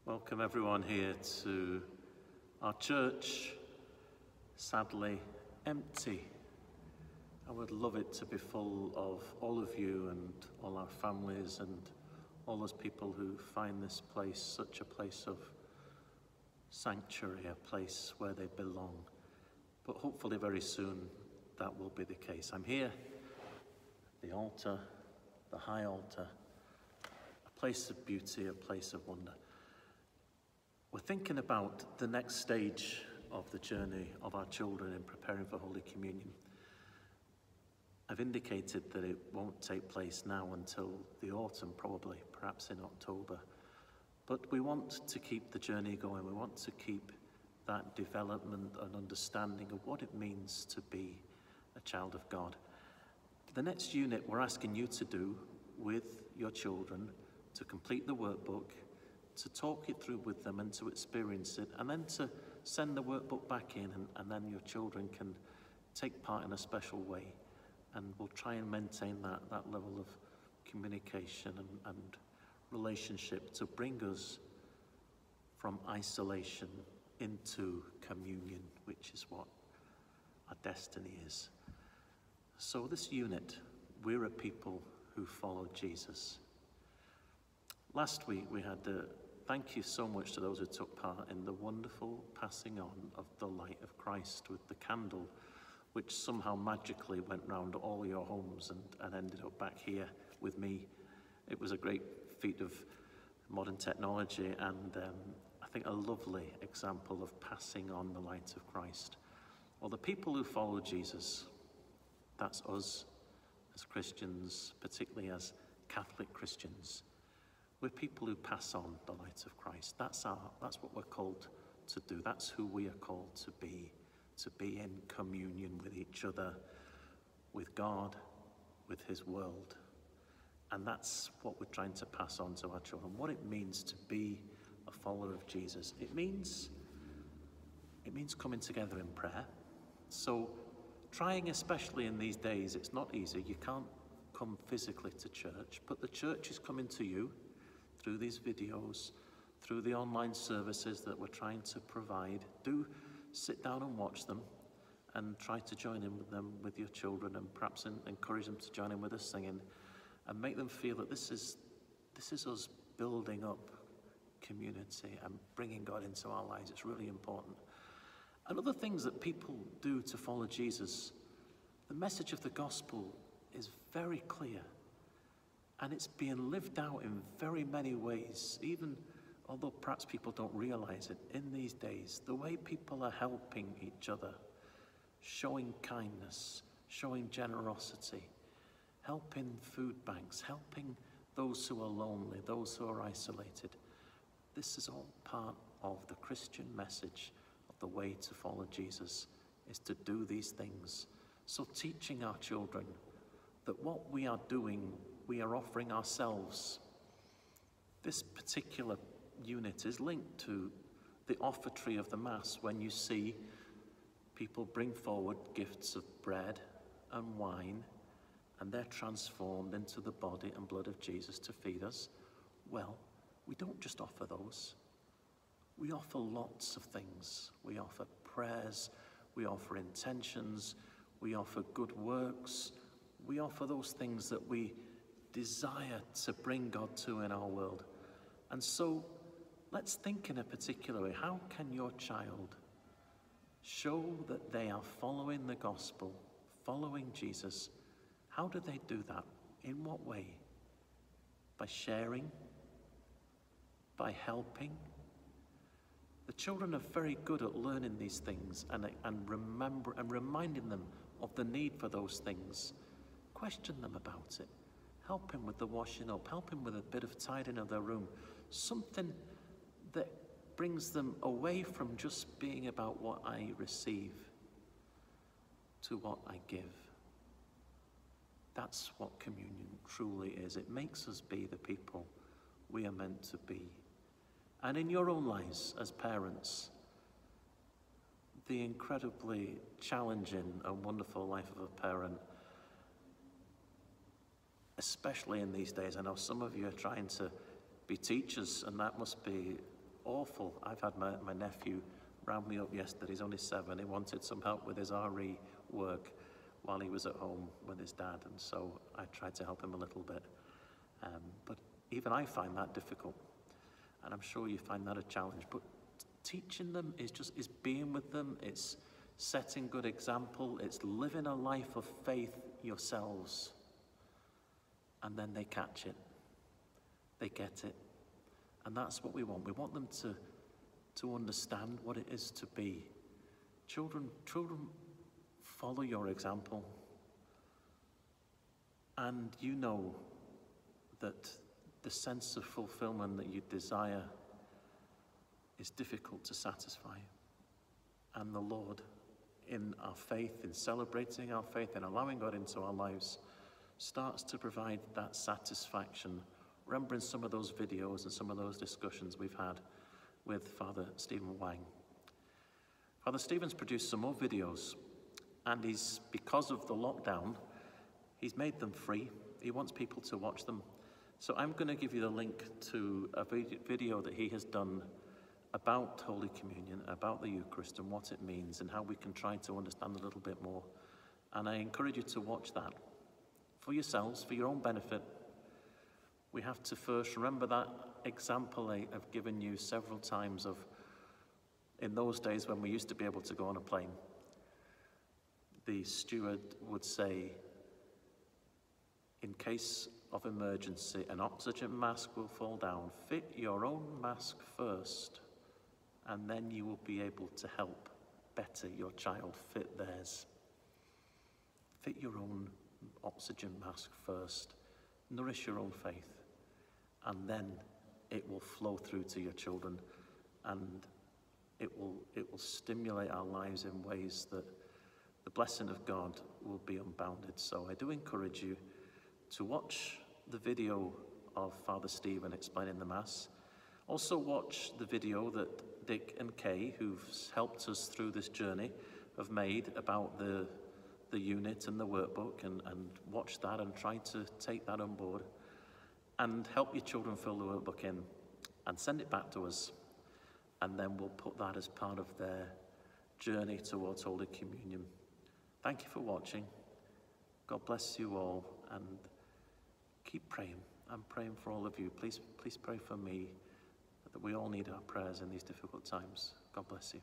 Welcome everyone here to our church, sadly empty. I would love it to be full of all of you and all our families and all those people who find this place such a place of sanctuary, a place where they belong. But hopefully very soon that will be the case. I'm here, the altar, the high altar, a place of beauty, a place of wonder. We're thinking about the next stage of the journey of our children in preparing for Holy Communion. I've indicated that it won't take place now until the autumn, probably, perhaps in October. But we want to keep the journey going. We want to keep that development and understanding of what it means to be a child of God. The next unit we're asking you to do with your children, to complete the workbook, to talk it through with them and to experience it, and then to send the workbook back in, and then your children can take part in a special way. And we'll try and maintain that level of communication and relationship to bring us from isolation into communion, which is what our destiny is. So this unit, we're a people who follow Jesus. Last week we had thank you so much to those who took part in the wonderful passing on of the light of Christ with the candle, which somehow magically went round all your homes and ended up back here with me. It was a great feat of modern technology and I think a lovely example of passing on the light of Christ. Well, the people who follow Jesus, that's us as Christians, particularly as Catholic Christians. We're people who pass on the light of Christ. That's what we're called to do. That's who we are called to be in communion with each other, with God, with His world. And that's what we're trying to pass on to our children. What it means to be a follower of Jesus. It means coming together in prayer. So trying, especially in these days, it's not easy. You can't come physically to church, but the church is coming to you through these videos, through the online services that we're trying to provide. Do sit down and watch them and try to join in with them, with your children, and perhaps encourage them to join in with us singing and make them feel that this is us building up community and bringing God into our lives. It's really important. And other things that people do to follow Jesus, the message of the gospel is very clear. And it's being lived out in very many ways, even although perhaps people don't realize it in these days. The way people are helping each other, showing kindness, showing generosity, helping food banks, helping those who are lonely, those who are isolated. This is all part of the Christian message of the way to follow Jesus, is to do these things. So teaching our children that what we are doing, we are offering ourselves. This particular unit is linked to the offertory of the Mass, when you see people bring forward gifts of bread and wine, and they're transformed into the body and blood of Jesus to feed us. Well, we don't just offer those. We offer lots of things. We offer prayers, we offer intentions, we offer good works, we offer those things that we desire to bring God to in our world. And so let's think in a particular way. How can your child show that they are following the gospel, following Jesus? How do they do that? In what way? By sharing? By helping? The children are very good at learning these things and reminding them of the need for those things. Question them about it. Help him with the washing up. Help him with a bit of tidying of their room. Something that brings them away from just being about what I receive to what I give. That's what communion truly is. It makes us be the people we are meant to be. And in your own lives as parents, the incredibly challenging and wonderful life of a parent, especially in these days. I know some of you are trying to be teachers, and that must be awful. I've had my nephew round me up yesterday. He's only 7. He wanted some help with his RE work while he was at home with his dad, and so I tried to help him a little bit. But even I find that difficult, and I'm sure you find that a challenge. But teaching them is being with them. It's setting good example. It's living a life of faith yourselves, and then they catch it. They get it, and that's what we want. We want them to understand what it is to be children. Follow your example, and you know that the sense of fulfillment that you desire is difficult to satisfy. And the Lord, in our faith, in celebrating our faith, in allowing God into our lives, starts to provide that satisfaction, remembering some of those videos and some of those discussions we've had with Father Stephen Wang. Father Stephen's produced some more videos, and because of the lockdown, he's made them free. He wants people to watch them. So I'm going to give you the link to a video that he has done about Holy Communion, about the Eucharist and what it means and how we can try to understand a little bit more. And I encourage you to watch that for yourselves, for your own benefit. We have to first remember that example I've given you several times of in those days when we used to be able to go on a plane. The steward would say, in case of emergency, an oxygen mask will fall down. Fit your own mask first, and then you will be able to help better your child fit theirs. Fit your own oxygen mask first. Nourish your own faith, and then it will flow through to your children, and it will stimulate our lives in ways that the blessing of God will be unbounded. So I do encourage you to watch the video of Father Stephen explaining the Mass. Also watch the video that Dick and Kay, who've helped us through this journey, have made about the unit and the workbook, and watch that and try to take that on board. And help your children fill the workbook in and send it back to us. And then we'll put that as part of their journey towards Holy Communion. Thank you for watching. God bless you all, and keep praying. I'm praying for all of you. Please pray for me, that we all need our prayers in these difficult times. God bless you.